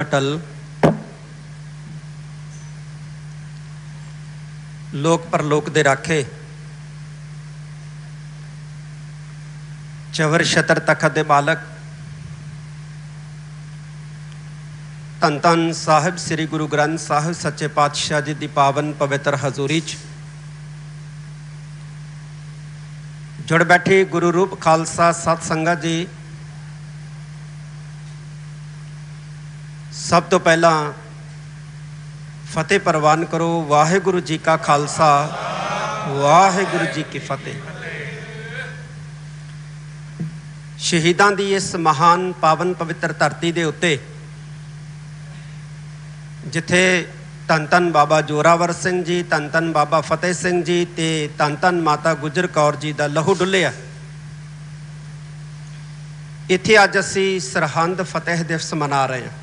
अटल लोक परलोक दे राखे चवर छतर तखत दे मालक धन धन साहिब श्री गुरु ग्रंथ साहिब सच्चे पातशाह जी की पावन पवित्र हजूरी च जुड़ बैठी गुरु रूप खालसा सत संगत जी। सब तो पहला फतेह प्रवान करो। वाहिगुरु जी का खालसा वाहिगुरु जी की फतेह। शहीदां दी इस महान पावन पवित्र धरती दे उत्ते जिथे धन धन बाबा जोरावर सिंह जी, धन धन बाबा फतेह सिंह जी ते धन धन माता गुजर कौर जी का लहू डुलिया, इत्थे अज असी सरहंद फतेह दिवस मना रहे हैं।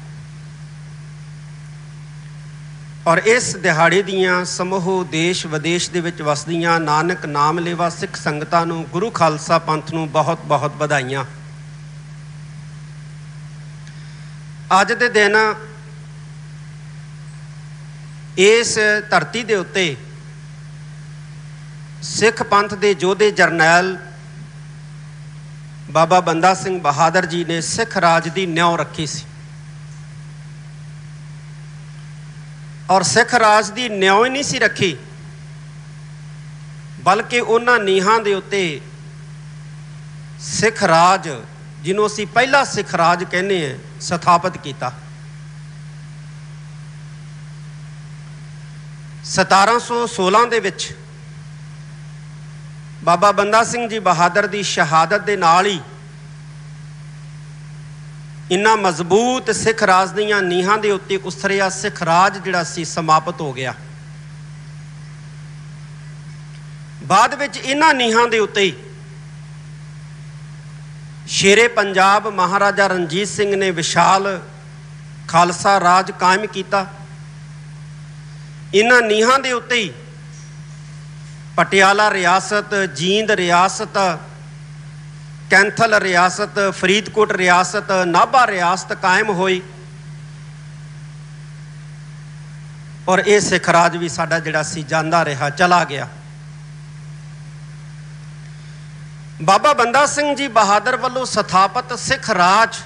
और इस दिहाड़े दियां समूह देश विदेश दे विच वसदियां नानक नाम लेवा सिख संगतां नूं गुरु खालसा पंथ नूं बहुत बहुत बधाइयां। अज दे दिन इस धरती दे उत्ते सिख पंथ दे जोधे जरनैल बाबा बंदा सिंह बहादुर जी ने सिख राज की न्यौ रखी सी। और सिख राज की न्यौ ही नहीं सी रखी, बल्कि उन्हां नीहां दे उत्ते सिख राज जिन्हों असीं पहला सिख राज कहने हैं स्थापित किया। 1716 दे विच बाबा बंदा सिंह जी बहादुर की शहादत दे नाल ही इन्ना मजबूत सिख राज दीयां नीहां दे उत्ते उतरिया सिख राज जिहड़ा सी समाप्त हो गया। बाद विच इन्हां नीहां दे उत्ते शेरे पंजाब महाराजा रणजीत सिंह ने विशाल खालसा राज कायम किया। इन्हां नीहां दे उत्ते पटियाला रियासत, जींद रियासत, कैंथल रियासत, फरीदकोट रियासत, नाभा रियासत कायम हुई। और ये सिख राज भी साडा जिहड़ा सी जांदा रहा, चला गया। बाबा बंदा सिंह जी बहादुर वालों स्थापित सिख राज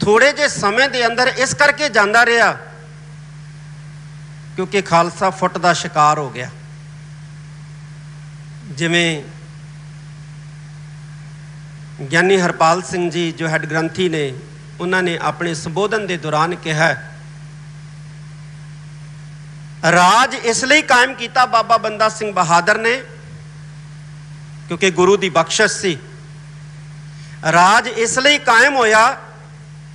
थोड़े जे समय के अंदर इस करके जांदा रहा क्योंकि खालसा फुट का शिकार हो गया। जिवें ज्ञानी हरपाल सिंह जी जो हैड ग्रंथी ने, उन्होंने अपने संबोधन के दौरान कहा, राज इसलिए कायम किया बाबा बंदा सिंह बहादुर ने क्योंकि गुरु की बख्शिश सी। राज इसलिए कायम होया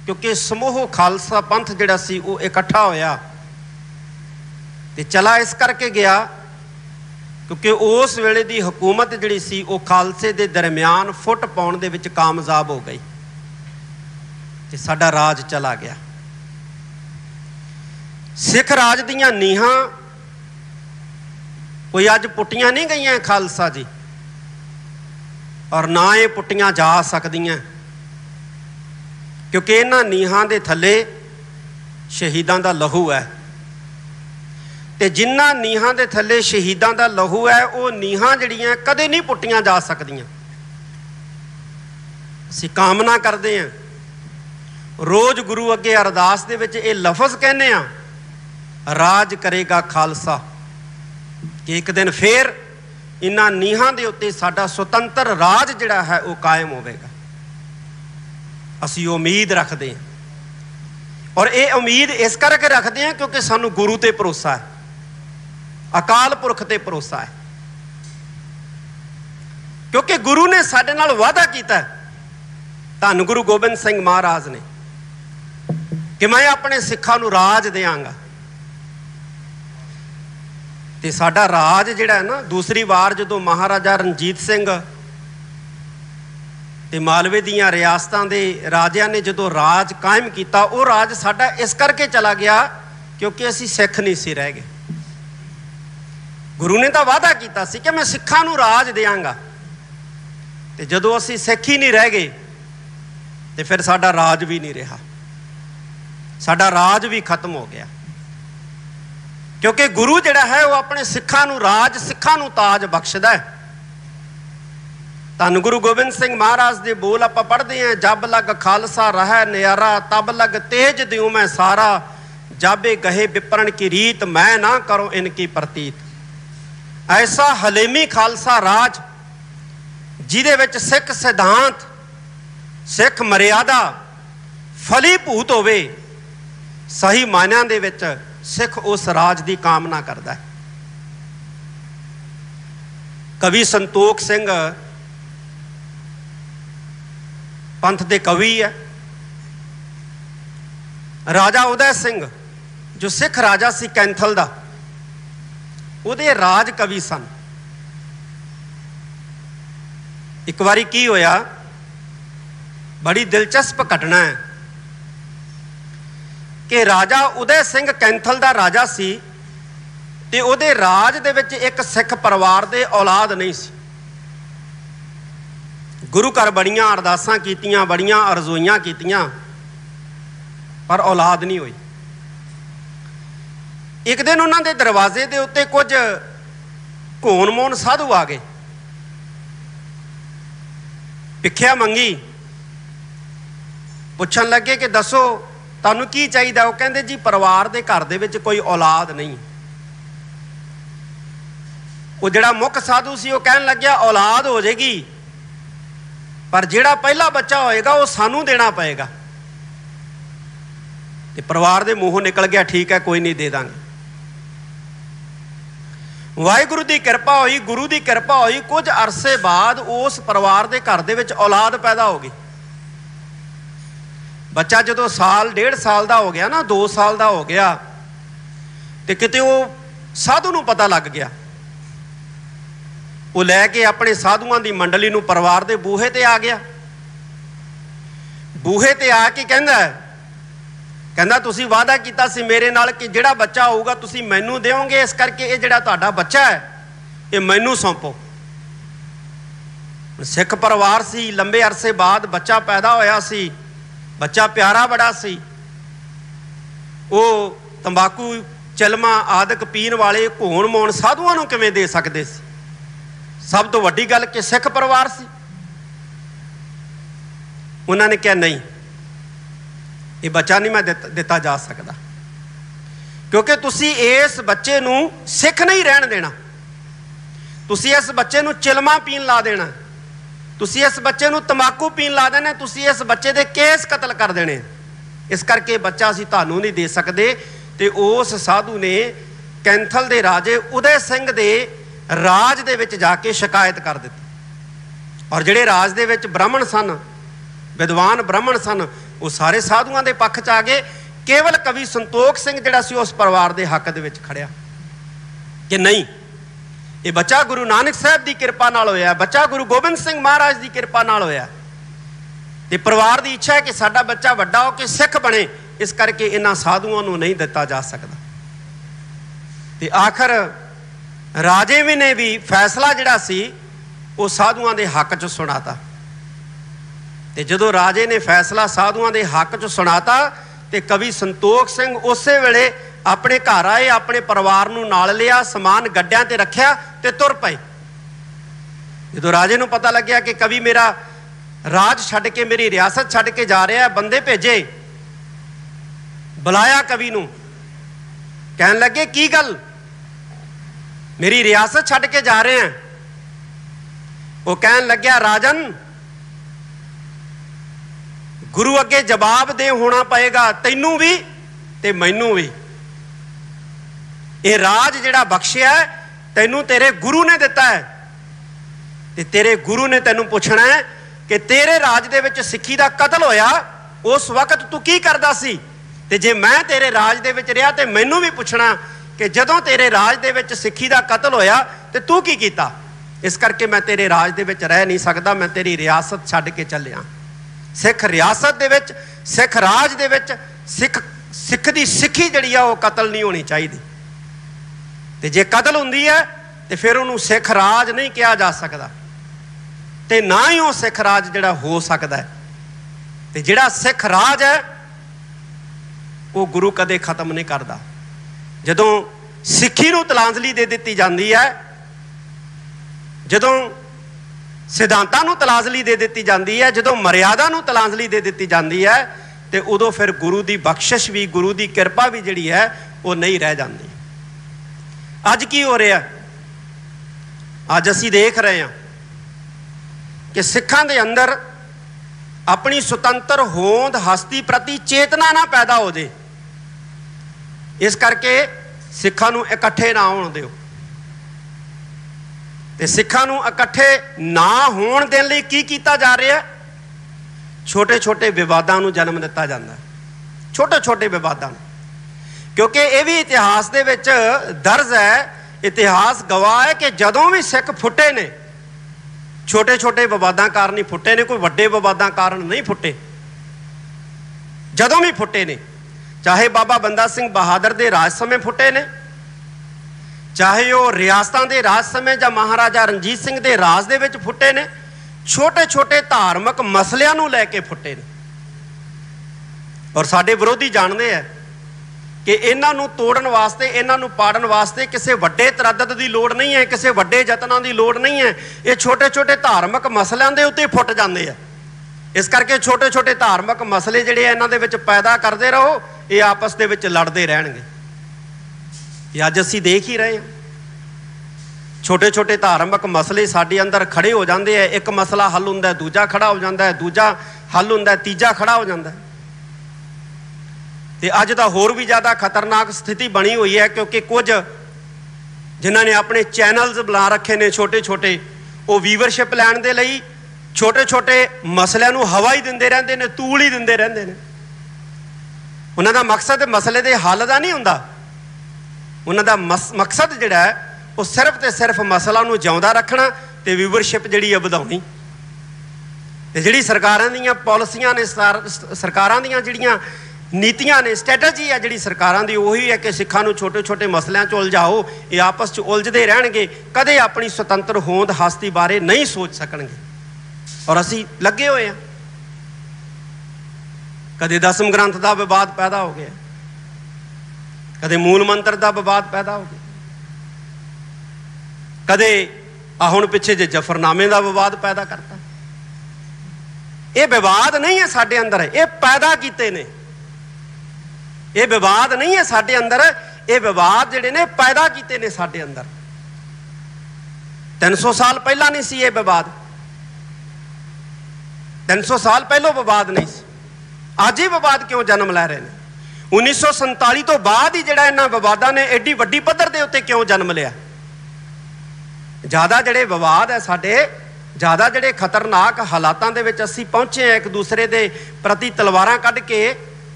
क्योंकि समूह खालसा पंथ जिहड़ा सी वो इकट्ठा होया ते चला इस करके गया क्योंकि उस वेले की हुकूमत जिहड़ी सी वो खालसे के दरम्यान फुट पाउण दे विच कामयाब हो गई ते साडा राज चला गया। सिख राज दीयां नीहां कोई अज पुट्टियां नहीं गईयां खालसा जी, और ना ये पुट्टियां जा सकदियां क्योंकि इन्हां नीहां दे थल्ले शहीदां दा लहू है। ते जिन्हां नीहां दे थल्ले शहीदां दा लहू है वो नीहां जिहड़ियां कदे नहीं पुट्टियां जा सकदियां। असीं कामना करते हैं, रोज़ गुरु अगे अरदास दे विच ये लफज कहने आ, राज करेगा खालसा, कि एक दिन फिर इन्हां नीहां दे उत्ते साडा सुतंत्र राज जिहड़ा है वो कायम होवेगा। असीं उम्मीद रखते हैं और ये उम्मीद इस करके रखते हैं क्योंकि सानू गुरु ते भरोसा है, अकाल पुरख ते भरोसा है। क्योंकि गुरु ने साडे नाल वादा किया, धन गुरु गोबिंद सिंह महाराज ने, कि मैं अपने सिखां नूं राज देंगा। ते साडा राज जिहड़ा है ना, दूसरी वार जदों महाराजा रणजीत सिंह ते मालवे दीयां रियासतां दे राजिਆਂ ने जदों राज कायम किया, वो राज साडा इस करके चला गया क्योंकि असीं सिख नहीं सी रह गए। गुरु ने तो वादा किया सी कि मैं सिखां नूं राज देंगा, ते जदों असीं सिख ही नहीं रह गए तो फिर साडा राज भी नहीं रहा। साडा राज भी खत्म हो गया। क्योंकि गुरु जिहड़ा है वो अपने सिखां नूं राज, सिखां नूं ताज बख्शदा है। धन गुरु गोबिंद सिंह महाराज दे बोल आपां पढ़दे हैं, जब लग खालसा रह नयारा, तब लग तेज दिऊं मैं सारा, जाबे गहे विपरण की रीत, मैं ना करो इनकी प्रतीत। ऐसा हलेमी खालसा राज जिहदे विच सिख सिद्धांत, सिख मर्यादा फलीभूत होवे, सही मायनिਆਂ ਦੇ ਵਿੱਚ सिख उस राज की कामना करता है। कवि संतोख सिंह पंथ के कवि है। राजा उदय सिंह जो सिख राजा सी कैंथल दा, उहदे राज कवि सन। एक बारी की होया, बड़ी दिलचस्प घटना है कि राजा उदय सिंह कैंथल दा राजा सी ते उहदे राज दे विच एक सिख परिवार दे औलाद नहीं सी। गुरु घर बड़ियां अरदासां कीतियां, बड़ियां अरज़ोइयां कीतियां, पर औलाद नहीं हुई। एक दिन उन्हां दे दरवाजे दे उत्ते कुछ घोन मोन साधु आ गए। भिख्या मंगी, पुछन लगे कि दसो तुहानूं की चाहिए। वो कहंदे जी परिवार दे घर दे विच कोई औलाद नहीं। वो जिहड़ा मुख साधु सी वो कहन लग्या औलाद हो जाएगी, पर जिहड़ा पहला बच्चा होएगा वो सानू देना पएगा। ते परिवार दे मूंहों निकल गया ठीक है कोई नहीं दे दांगे। वाहिगुरू की कृपा हुई, गुरु की कृपा हुई, कुछ अरसे बाद उस परिवार के घर दे विच औलाद पैदा हो गई। बच्चा जो साल डेढ़ साल का हो गया ना, 2 साल का हो गया, तो किते वो साधु नूं पता लग गया। वो लैके अपने साधुआं की मंडली नूं परिवार के बूहे ते आ गया। बूहे ते आके कहंदा तुसीं वादा कीता सी मेरे नाल कि जिहड़ा बच्चा होऊगा तुसीं मैनूं देओगे, इस करके ये जिहड़ा तुहाडा बच्चा है ये मैनूं सौंपो। सिख परिवार सी, लंबे अरसे बाद बच्चा पैदा होया सी, बच्चा प्यारा बड़ा सी। वो तंबाकू चिलमा आदਿਕ पीण वाले घोण मोण साधुआं नूं किवें दे सकदे सी। सब तो वड्डी गल कि सिख परिवार सी। उन्होंने कहा नहीं, ये बच्चा नहीं मैं दिता जा सकता, क्योंकि तुसी इस बच्चे नूं सिख नहीं रहन देना, तुसी इस बच्चे नूं चिलमा पीन ला देना, तुसी इस बच्चे नूं तंबाकू पीन ला देना, तुसी इस बच्चे दे केस कतल कर देने। इस करके बच्चा असीं तुहानूं नहीं दे सकते। ते उस साधु ने कैंथल दे राजे उदय सिंह दे राज दे विच जाके शिकायत कर दी। और जिहड़े राज दे विच ब्राह्मण सन, विद्वान ब्राह्मण सन, वो सारे साधुआं दे पक्ष च आ गए। केवल कवि संतोख सिंह जिहड़ा सी उस परिवार दे हक दे विच खड़िया कि नहीं, ये बच्चा गुरु नानक साहब की कृपा नाल होया, बच्चा गुरु गोबिंद सिंह महाराज की कृपा नाल होया। ते परिवार की इच्छा है कि साडा बच्चा वड्डा हो के सिख बने, इस करके इन्हां साधुआं नूं नहीं दिता जा सकता। ते आखिर राजे भी ने भी फैसला जिहड़ा सी वो साधुआं दे हक च सुणाता। ते जदों राजे ने फैसला साधुआं दे हक च सुणाता ते कवि संतोख सिंह उसे वेले अपने घर आए, अपने परिवार नूं नाल लिया, समान गड्डियां ते रखिया ते तुर पए। जदों राजे नूं पता लग्या कि कवि मेरा राज छड्ड के, मेरी रियासत छड्ड के जा रहा है, बंदे भेजे, बुलाया कवि नूं, कहन लगे की गल, मेरी रियासत छड्ड के जा रहे हैं। वो कहन लग्या राजन गुरु अगे जवाब दे होना पएगा, तैनू भी ते मैनू भी। ये राज जिहड़ा बख्शिया है तैनू तेरे गुरु ने दिता है, ते तेरे गुरु ने तैनू पुछना है कि तेरे राज दे विच सिक्खी दा कतल होया उस वक्त तू की करदा सी, ते जे मैं तेरे राज दे विच रहा ते मैनू भी पुछना कि जदों तेरे राज दे विच सिक्खी दा कतल होया ते तू की कीता। इस करके मैं तेरे राज दे विच रह नहीं सकदा, मैं तेरी रियासत छड्ड के चलिया। सिख रियासत दे विच, सिख राज दे विच सिख दी सिक्खी जिहड़ी आ वो कतल नहीं होनी चाहिए, ते जे कतल हुंदी है ते फिर उहनूं सिख राज नहीं कहा जा सकदा, ते ना ही वो सिख राज जिहड़ा हो सकदा है। ते जिहड़ा सिख राज है वो गुरु कदे खत्म नहीं करता। जदों सिੱਖੀ ਨੂੰ ਤਲਾਂਜਲੀ ਦੇ ਦਿੱਤੀ ਜਾਂਦੀ है, जदों सिद्धांतां ਨੂੰ ਤਲਾਂਜਲੀ ਦੇ ਦਿੱਤੀ ਜਾਂਦੀ है, जदों मर्यादा ਨੂੰ ਤਲਾਂਜਲੀ ਦੇ ਦਿੱਤੀ ਜਾਂਦੀ है, तो उदों फिर गुरु की बख्शिश भी, गुरु की किरपा भी जिहड़ी है वो नहीं रह जाती। अज की हो रहा, अज असीं देख रहे हैं कि सिखां दे अंदर अपनी सुतंत्र होंद हस्ती प्रति चेतना ना पैदा हो जाए, इस करके सिखां नूं इकट्ठे ना होण दिओ। ते सिखां नूं इकट्ठे ना होण देण लई की कीता जा रहा है? छोटे छोटे विवादां नूं जन्म दिता जांदा है, छोटे छोटे विवादां, क्योंकि ये भी इतिहास दे विच दर्ज है, इतिहास गवाह है कि जदों भी सिख फुटे ने छोटे छोटे विवादां कारण ही फुटे ने, कोई वड्डे विवादां कारण नहीं फुटे। जदों भी फुटे ने, चाहे बाबा बंदा सिंह बहादुर के राज समय फुटे ने, चाहे वो रियासतां के राज समय या महाराजा रणजीत सिंह के राज दे विच फुटे ने, छोटे छोटे धार्मिक मसलियां नूं लैके फुटे ने। और साडे विरोधी जानते हैं कि इन्हां नूं तोड़न वास्ते, इन्हां नूं पाड़न वास्ते किसी वड्डे तरद्दद की लोड़ नहीं है, किसी वड्डे यतनां की लोड़ नहीं है। ये छोटे छोटे धार्मिक मसलियां दे उत्ते फुट जाते हैं। इस करके छोटे छोटे धार्मिक मसले जिहड़े इन्हां दे विच पैदा करते रहो, ये आपस दे विच लड़ते रहणगे। ये अज असीं देख ही रहे हैं, छोटे छोटे धार्मिक मसले साडे अंदर खड़े हो जाते हैं। एक मसला हल हुंदा है, दूजा खड़ा हो जाता है, दूजा हल हुंदा है, तीजा खड़ा हो जाता है। तो अज तो होर भी ज़्यादा खतरनाक स्थिति बनी हुई है, क्योंकि कुछ जिन्हों ने अपने चैनल्स बना रखे ने छोटे छोटे, वो व्यूवरशिप लैण दे लई छोटे छोटे मसलिਆਂ ਨੂੰ हवा ही दिंदे रहंदे ने, तूल ही दिंदे रहंदे ने। उन्हां दा मकसद मसले दे हल दा नहीं हुंदा, उन्हां दा मकसद जिहड़ा है वो सिर्फ ते सिर्फ मसला नूं जिउंदा रखना ते व्यूवरशिप जिहड़ी है वधाउणी। ते जिहड़ी सरकारां दीयां पॉलिसियां ने, सरकारां दीयां जिहड़ियां नीतियां ने, स्ट्रैटजी है जिहड़ी सरकारां दी, उही है कि सिखां नूं छोटे छोटे मसलिਆਂ 'ਚ उलझाओ, ये आपस 'ਚ उलझदे रहणगे, कदे अपनी स्वतंत्र होंद हस्ती बारे नहीं सोच सकणगे। और असी लगे हुए हैं, कदे दसम ग्रंथ का विवाद पैदा हो गया, कदे मूल मंत्र का विवाद पैदा हो गया, कदे हुण पिछे जे जफरनामे का विवाद पैदा करता। ये विवाद नहीं है साडे अंदर, ये पैदा कीते ने। ये विवाद नहीं है साडे अंदर, ये विवाद जिहड़े ने पैदा कीते ने साडे अंदर। 300 साल पहला नहीं सी ये विवाद, 300 साल पहलों विवाद नहीं सी, अज ही विवाद क्यों जन्म लै रहे हैं? 1947 तो बाद ही जिहड़ा इन्हां विवादां ने एडी वड्डी पद्धर दे उत्ते क्यों जन्म लिया? ज़्यादा जिहड़े विवाद है साडे, ज़्यादा जिहड़े खतरनाक हालातां दे विच असीं पहुंचे हैं एक दूसरे दे प्रति तलवारां कढ के,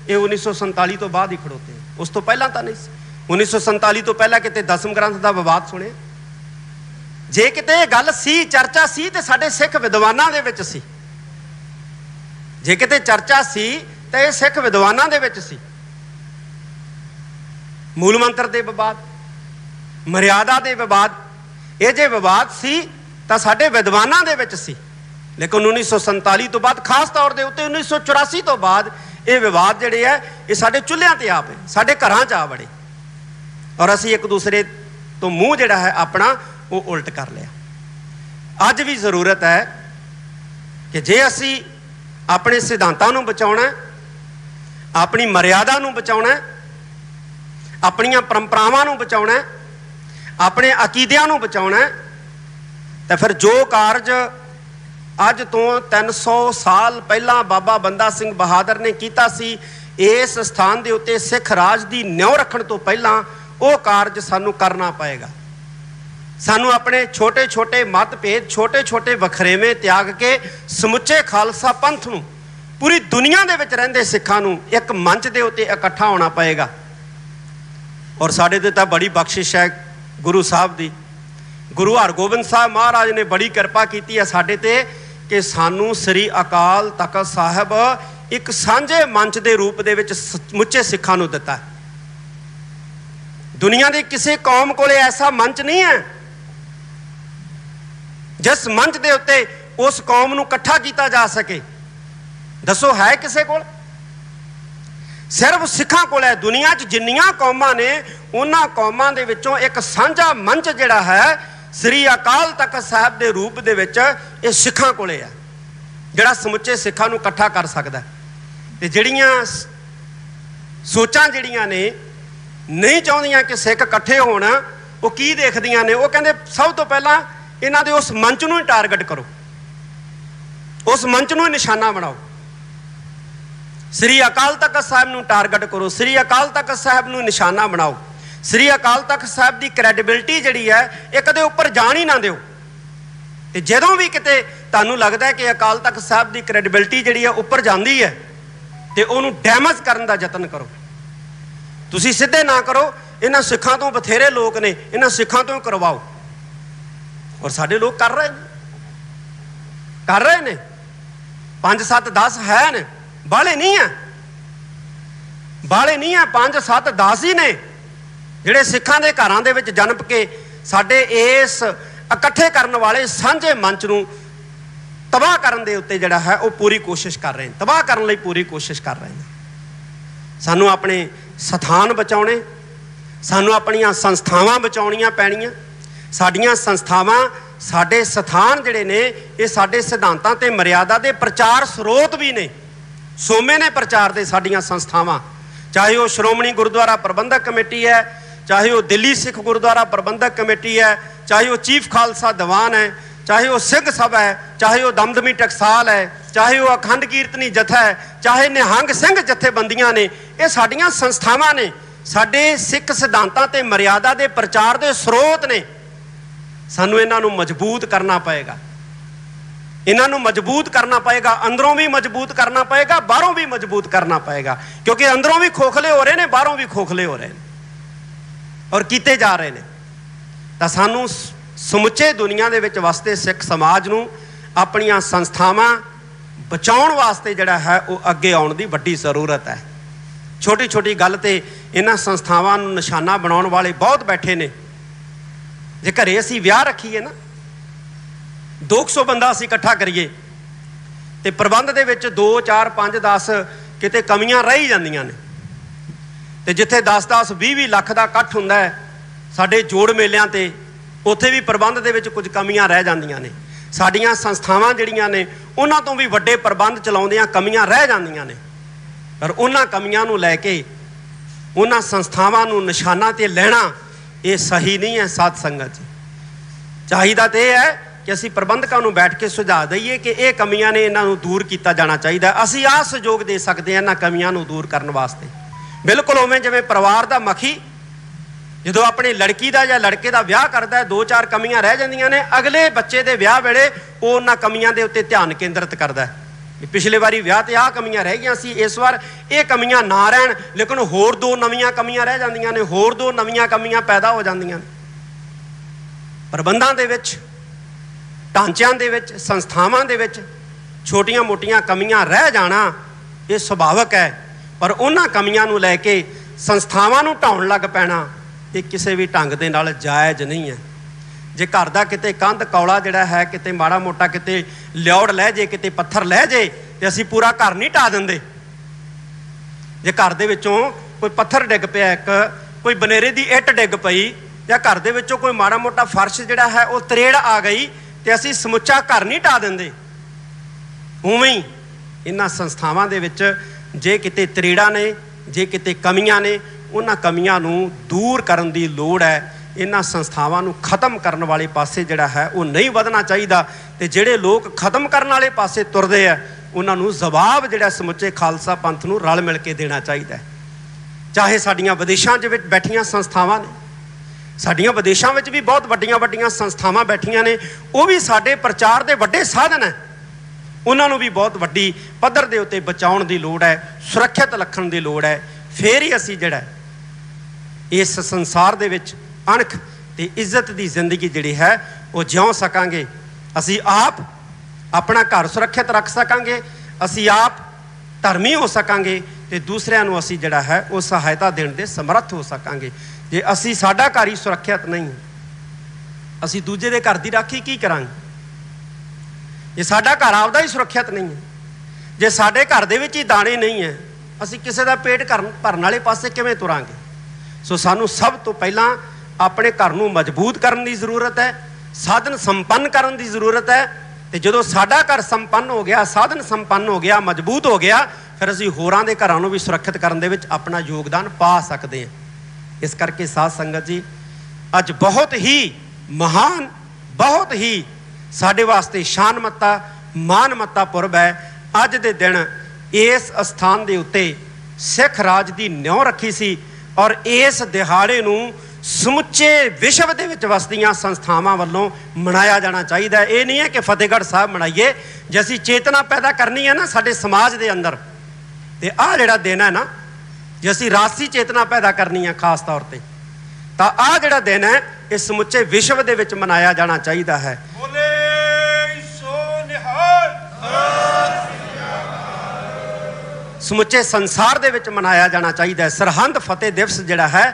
ये 1947 तो बाद ही खड़ोते हैं, उस तो पहला तो नहीं। 1947 तो पहला किते दसम ग्रंथ का विवाद सुने? जे किते ये गल सी, चर्चा सी, तो साडे सिख विद्वानां दे विच सी। जे किते चर्चा सी तो ये सिख विद्वानां दे विच सी। मूल मंत्र दे विवाद, मर्यादा दे विवाद, ये जे विवाद सी तो साडे विद्वानां दे विच सी। लेकिन 1947 तो बाद, खास तौर के उत्ते 1984 तो बाद, ये विवाद जिहड़े है ये साडे चुल्हियां ते आ पे, साडे घरां च आ वड़े, और असीं एक दूसरे तो मूँह जिहड़ा है अपना वो उल्ट कर लिया। अज भी जरूरत है कि जे असीं अपने सिद्धांतां नूं बचाउणा, अपनी मर्यादा नूं बचाउणा, अपनियां परंपरावां नूं बचाउणा, अपने अकीदियां नूं बचाउणा, तो फिर जो कारज अज तो 300 साल पहला बाबा बंदा सिंह बहादुर ने कीता सी, इस स्थान के उत्ते सिख राज की न्यौ रखण तो पहला वो कारज सानू करना पएगा। सानू अपने छोटे छोटे मतभेद, छोटे छोटे वखरेवें त्याग के समुचे खालसा पंथ नूं, पूरी दुनिया दे विच रहिंदे सिखां नूं एक मंच दे उत्ते इकट्ठा होना पएगा। और साडे ते तां बड़ी बख्शिश है गुरु साहब दी। गुरु हरगोबिंद साहब महाराज ने बड़ी किरपा की है साडे ते कि सानू श्री अकाल तख्त साहब एक सांझे मंच के रूप दे विच समुचे सिखां नूं दिता है। दुनिया की किसी कौम कोले ऐसा मंच नहीं है जिस मंच के उत्ते उस कौम नूं इकट्ठा किया जा सके। दसो है किसी कोल? सिर्फ सिखां कोल है। दुनिया 'च जिन्नियां कौमां ने उन्हां कौमां दे विचों एक साझा मंच जिहड़ा है श्री अकाल तख्त साहिब के रूप दे विच ये सिखां कोले है, जिहड़ा समुचे सिखां नूं इकट्ठा कर सकदा है। ते जिहड़ियां सोचां जिहड़ियां ने नहीं चाहुंदियां कि सिख इकट्ठे होण, वो की देखदियां ने, वो कहंदे सब तो पहलां इन्हां दे उस मंच नूं ही टारगेट करो, उस मंच नूं ही निशाना बनाओ। श्री अकाल तख्त साहिब नूं टारगेट करो, श्री अकाल तख्त साहिब नूं निशाना बनाओ। श्री अकाल तख्त साहिब की क्रैडिबिलिटी जिहड़ी है एक दे उपर जाण ही ना दिओ। ते जदों भी किते तुहानूं लगदा है कि अकाल तख्त साहिब की क्रैडिबिलिटी जिहड़ी है उपर जांदी है ते उहनूं डैमेज करन दा यतन करो। तुसीं सिद्धे ना करो, इन्हां सिखां तो बथेरे लोग ने, इन्हां सिखां तो करवाओ। और साडे लोग कर रहे ने 5 7 10 है ने, बाले नहीं है, बाले नहीं है, 5 7 10 ही ने ਜਿਹੜੇ ਸਿੱਖਾਂ ਦੇ ਘਰਾਂ ਦੇ ਵਿੱਚ ਜਨਮ ਕੇ ਸਾਡੇ ਇਸ ਇਕੱਠੇ ਕਰਨ ਵਾਲੇ ਸਾਂਝੇ ਮੰਚ ਨੂੰ ਤਬਾਹ ਕਰਨ ਦੇ ਉੱਤੇ ਜਿਹੜਾ ਹੈ ਉਹ ਪੂਰੀ ਕੋਸ਼ਿਸ਼ ਕਰ ਰਹੇ ਨੇ, ਤਬਾਹ ਕਰਨ ਲਈ ਪੂਰੀ ਕੋਸ਼ਿਸ਼ ਕਰ ਰਹੇ ਨੇ। ਸਾਨੂੰ ਆਪਣੇ ਸਥਾਨ ਬਚਾਉਣੇ, ਸਾਨੂੰ ਆਪਣੀਆਂ ਸੰਸਥਾਵਾਂ ਬਚਾਉਣੀਆਂ ਪੈਣੀਆਂ। ਸਾਡੀਆਂ ਸੰਸਥਾਵਾਂ, ਸਾਡੇ ਸਥਾਨ ਜਿਹੜੇ ਨੇ ਇਹ ਸਾਡੇ ਸਿਧਾਂਤਾਂ ਤੇ ਮਰਿਆਦਾ ਦੇ ਪ੍ਰਚਾਰ ਸਰੋਤ ਵੀ ਨੇ, ਸੋਮੇ ਨੇ ਪ੍ਰਚਾਰ ਦੇ ਸਾਡੀਆਂ ਸੰਸਥਾਵਾਂ, ਚਾਹੇ ਉਹ ਸ਼੍ਰੋਮਣੀ ਗੁਰਦੁਆਰਾ ਪ੍ਰਬੰਧਕ ਕਮੇਟੀ ਹੈ, चाहे वो दिल्ली सिख गुरुद्वारा प्रबंधक कमेटी है, चाहे वो चीफ खालसा दीवान है, चाहे वो सिंह सभा है, चाहे वो दमदमी टकसाल है, चाहे वो अखंड कीर्तनी जथा है, चाहे निहंग सिंह जथेबंदियां ने, ये साडियां संस्थावां ने, साडे सिख सिद्धांतां ते मर्यादा दे प्रचार दे स्रोत ने। सानूं इन्हां नूं मजबूत करना पएगा, इन्हां नूं मजबूत करना पएगा, अंदरों भी मजबूत करना पएगा, बाहरों भी मजबूत करना पएगा, क्योंकि अंदरों भी खोखले हो रहे हैं, बाहरों भी खोखले हो रहे हैं और कीते जा रहे हैं। तो सानू समुचे दुनिया दे विच वसते सिख समाज नूं अपनियां संस्थावां बचाउण वास्ते जिहड़ा है वो अगे आउण दी वड्डी ज़रूरत है। छोटी छोटी गल ते इन्हां संस्थावां नूं निशाना बनाउण वाले बहुत बैठे ने। जे घरे असीं विआह रखीए ना, 200 बंदा असीं इकट्ठा करिए ते प्रबंध दे विच 2 4 5 10 किते कमियां रह ही जांदियां ने। ਤੇ ਜਿੱਥੇ 10-10 20-20 ਲੱਖ ਦਾ ਇਕੱਠ ਹੁੰਦਾ ਹੈ ਸਾਡੇ ਜੋੜ ਮੇਲਿਆਂ ਤੇ, ਉੱਥੇ ਵੀ ਪ੍ਰਬੰਧ ਦੇ ਵਿੱਚ ਕੁਝ ਕਮੀਆਂ ਰਹਿ ਜਾਂਦੀਆਂ ਨੇ। ਸਾਡੀਆਂ ਸੰਸਥਾਵਾਂ ਜਿਹੜੀਆਂ ਨੇ ਉਹਨਾਂ ਤੋਂ ਵੀ ਵੱਡੇ ਪ੍ਰਬੰਧ ਚਲਾਉਂਦਿਆਂ ਕਮੀਆਂ ਰਹਿ ਜਾਂਦੀਆਂ ਨੇ। ਪਰ ਉਹਨਾਂ ਕਮੀਆਂ ਨੂੰ ਲੈ ਕੇ ਉਹਨਾਂ ਸੰਸਥਾਵਾਂ ਨੂੰ ਨਿਸ਼ਾਨਾ ਤੇ ਲੈਣਾ ਇਹ ਸਹੀ ਨਹੀਂ ਹੈ। ਸਾਧ ਸੰਗਤ ਜੀ, ਚਾਹੀਦਾ ਤੇ ਇਹ ਹੈ ਕਿ ਅਸੀਂ ਪ੍ਰਬੰਧਕਾਂ ਨੂੰ ਬੈਠ ਕੇ ਸੁਝਾਅ ਦਈਏ ਕਿ ਇਹ ਕਮੀਆਂ ਨੇ, ਇਹਨਾਂ ਨੂੰ ਦੂਰ ਕੀਤਾ ਜਾਣਾ ਚਾਹੀਦਾ। ਅਸੀਂ ਆਹ ਸਹਿਯੋਗ ਦੇ ਸਕਦੇ ਹਾਂ ਇਹਨਾਂ ਕਮੀਆਂ ਨੂੰ ਦੂਰ ਕਰਨ ਵਾਸਤੇ। बिल्कुल उवें जिवें परिवार का मखी जो अपनी लड़की का या लड़के का विआह करता है, 2 4 कमियां रह जांदियां ने, अगले बच्चे के विआह वेले वो उन्हां कमियां के उत्ते ध्यान केंद्रित करता है। पिछले बारी विआह ते आह कमियां रह गईयां सी, इस बार ये कमियां ना रहन, लेकिन होर 2 नवीं कमियां रह जांदियां ने, होर 2 नवीं कमियां पैदा हो जांदियां ने। प्रबंधां दे विच, ढांचिਆਂ ਦੇ ਵਿੱਚ, संस्थावां दे विच छोटियां मोटियां कमियां रह जाना ये सुभाविक है। पर उन्हां कमियां नूं लैके संस्थावां नूं ढाउण लग पैना ये किसी भी ढंग दे नाल जायज़ नहीं है। जे घर दा किते कंध कौला जिहड़ा है, किते माड़ा मोटा किते लिओड़ लह जे, किते पत्थर लह जे, ते असीं पूरा घर नहीं ढा दिंदे। जे घर दे विचों कोई पत्थर डिग पिया, एक कोई बनेरे दी इट डिग पई, या घर दे विचों कोई माड़ा मोटा फर्श जिहड़ा है वो तरेड़ आ गई, ते असीं समुच्चा घर नहीं ढा दिंदे। उवें ही इन्हां संस्थावां दे विच जे किते तरेड़ा ने, जे किते कमियां ने, उन्हां कमियां नूं दूर करन दी लोड़ है। इन्हां संस्थावां नूं खत्म करन वाले पासे जिहड़ा है वो नहीं वधना चाहिदा। ते जिहड़े लोग खत्म करन वाले पासे तुरदे आ उन्हां नूं जवाब जिहड़ा समुचे खालसा पंथ नूं रल मिल के देना चाहिदा है। चाहे साडियां विदेशां दे विच बैठियां संस्थावां ने, साडियां विदेशां विच भी बहुत वड्डियां वड्डियां संस्थावां बैठियां ने, वो भी साडे प्रचार दे वड्डे साधन है। उन्होंने भी बहुत वड्डी पद्धर के उत्ते बचाउण दी लोड़ है, सुरक्षित रखण दी लोड़ है। फिर ही असीं जिहड़ा इस संसार दे विच अणख ते इज्जत दी जिंदगी जिहड़ी है वो जिउ सकांगे। असीं आप अपना घर सुरक्षित रख सकांगे, असीं आप धर्मी हो सकांगे ते दूसरिਆਂ ਨੂੰ असीं जिहड़ा है वो सहायता देण दे समर्थ हो सकांगे। जे असीं साडा घर ही सुरक्षित नहीं, असीं दूजे दे घर दी राखी की करांगे? जे साडा घर आपदा ही सुरक्षित नहीं है, जे साडे घर दे विच ही दाणे नहीं है, ਅਸੀਂ ਕਿਸੇ ਦਾ ਪੇਟ ਭਰਨ ਵਾਲੇ ਪਾਸੇ ਕਿਵੇਂ ਤੁਰਾਂਗੇ। ਸੋ ਸਾਨੂੰ ਸਭ ਤੋਂ ਪਹਿਲਾਂ ਆਪਣੇ ਘਰ ਨੂੰ ਮਜ਼ਬੂਤ ਕਰਨ ਦੀ ਜ਼ਰੂਰਤ ਹੈ, ਸਾਧਨ ਸੰਪੰਨ ਕਰਨ ਦੀ ਜ਼ਰੂਰਤ ਹੈ। ਤੇ ਜਦੋਂ ਸਾਡਾ ਘਰ ਸੰਪੰਨ ਹੋ ਗਿਆ, ਸਾਧਨ ਸੰਪੰਨ ਹੋ ਗਿਆ, ਮਜ਼ਬੂਤ ਹੋ ਗਿਆ, ਫਿਰ ਅਸੀਂ ਹੋਰਾਂ ਦੇ ਘਰਾਂ ਨੂੰ ਵੀ ਸੁਰੱਖਿਅਤ ਕਰਨ ਦੇ ਵਿੱਚ ਆਪਣਾ ਯੋਗਦਾਨ ਪਾ ਸਕਦੇ ਹਾਂ। ਇਸ ਕਰਕੇ ਸਾਧ ਸੰਗਤ ਜੀ, ਅੱਜ ਬਹੁਤ ਹੀ ਮਹਾਨ, ਬਹੁਤ ਹੀ ਸਾਡੇ ਵਾਸਤੇ ਸ਼ਾਨਮੱਤਾ ਮਾਨਮੱਤਾ ਪੁਰਬ ਹੈ। ਅੱਜ ਦੇ ਦਿਨ ਇਸ ਅਸਥਾਨ ਦੇ ਉੱਤੇ ਸਿੱਖ ਰਾਜ ਦੀ ਨਿਉ ਰੱਖੀ ਸੀ ਔਰ ਇਸ ਦਿਹਾੜੇ ਨੂੰ ਸਮੁੱਚੇ ਵਿਸ਼ਵ ਦੇ ਵਿੱਚ ਵਸਦੀਆਂ ਸੰਸਥਾਵਾਂ ਵੱਲੋਂ ਮਨਾਇਆ ਜਾਣਾ ਚਾਹੀਦਾ ਹੈ। ਇਹ ਨਹੀਂ ਹੈ ਕਿ ਫਤਿਹਗੜ੍ਹ ਸਾਹਿਬ ਮਨਾਈਏ। ਜੇ ਅਸੀਂ ਚੇਤਨਾ ਪੈਦਾ ਕਰਨੀ ਹੈ ਨਾ ਸਾਡੇ ਸਮਾਜ ਦੇ ਅੰਦਰ, ਤੇ ਆਹ ਜਿਹੜਾ ਦਿਨ ਹੈ ਨਾ, ਜੇ ਅਸੀਂ ਰਾਜਸੀ ਚੇਤਨਾ ਪੈਦਾ ਕਰਨੀ ਹੈ ਖਾਸ ਤੌਰ ਤੇ, ਤਾਂ ਆਹ ਜਿਹੜਾ ਦਿਨ ਹੈ ਇਹ ਸਮੁੱਚੇ ਵਿਸ਼ਵ ਦੇ ਵਿੱਚ ਮਨਾਇਆ ਜਾਣਾ ਚਾਹੀਦਾ ਹੈ। ਸਮੁੱਚੇ ਸੰਸਾਰ ਦੇ ਵਿੱਚ ਮਨਾਇਆ ਜਾਣਾ ਚਾਹੀਦਾ ਹੈ। ਸਰਹੰਦ ਫਤਿਹ ਦਿਵਸ ਜਿਹੜਾ ਹੈ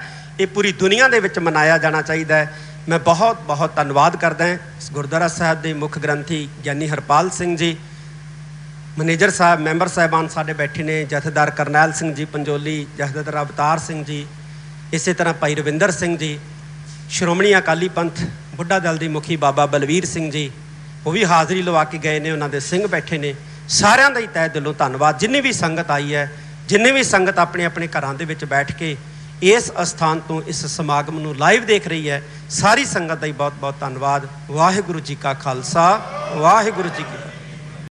ਇਹ ਪੂਰੀ ਦੁਨੀਆ ਦੇ ਵਿੱਚ ਮਨਾਇਆ ਜਾਣਾ ਚਾਹੀਦਾ ਹੈ। ਮੈਂ ਬਹੁਤ ਬਹੁਤ ਧੰਨਵਾਦ ਕਰਦਾ ਇਸ ਗੁਰਦੁਆਰਾ ਸਾਹਿਬ ਦੇ ਮੁੱਖ ਗ੍ਰੰਥੀ ਗਿਆਨੀ ਹਰਪਾਲ ਸਿੰਘ ਜੀ, ਮੈਨੇਜਰ ਸਾਹਿਬ, ਮੈਂਬਰ ਸਾਹਿਬਾਨ ਸਾਡੇ ਬੈਠੇ ਨੇ, ਜਥੇਦਾਰ ਕਰਨੈਲ ਸਿੰਘ ਜੀ ਪੰਜੋਲੀ, ਜਥੇਦਾਰ ਅਵਤਾਰ ਸਿੰਘ ਜੀ, ਇਸੇ ਤਰ੍ਹਾਂ ਭਾਈ ਰਵਿੰਦਰ ਸਿੰਘ ਜੀ, ਸ਼੍ਰੋਮਣੀ ਅਕਾਲੀ ਪੰਥ ਬੁੱਢਾ ਦਲ ਦੇ ਮੁਖੀ ਬਾਬਾ ਬਲਵੀਰ ਸਿੰਘ ਜੀ, ਉਹ ਵੀ ਹਾਜ਼ਰੀ ਲਵਾ ਕੇ ਗਏ ਨੇ, ਉਹਨਾਂ ਦੇ ਸਿੰਘ ਬੈਠੇ ਨੇ। ਸਾਰਿਆਂ ਦਾ ਹੀ ਤਹਿ ਦਿਲੋਂ ਧੰਨਵਾਦ। ਜਿੰਨੀ ਵੀ ਸੰਗਤ ਆਈ ਹੈ, ਜਿੰਨੇ ਵੀ ਸੰਗਤ ਆਪਣੇ ਆਪਣੇ ਘਰਾਂ ਦੇ ਵਿੱਚ ਬੈਠ ਕੇ ਇਸ ਅਸਥਾਨ ਤੋਂ ਇਸ ਸਮਾਗਮ ਨੂੰ ਲਾਈਵ ਦੇਖ ਰਹੀ ਹੈ, ਸਾਰੀ ਸੰਗਤ ਦਾ ਹੀ ਬਹੁਤ ਬਹੁਤ ਧੰਨਵਾਦ। ਵਾਹਿਗੁਰੂ ਜੀ ਕਾ ਖਾਲਸਾ, ਵਾਹਿਗੁਰੂ ਜੀ ਕੀ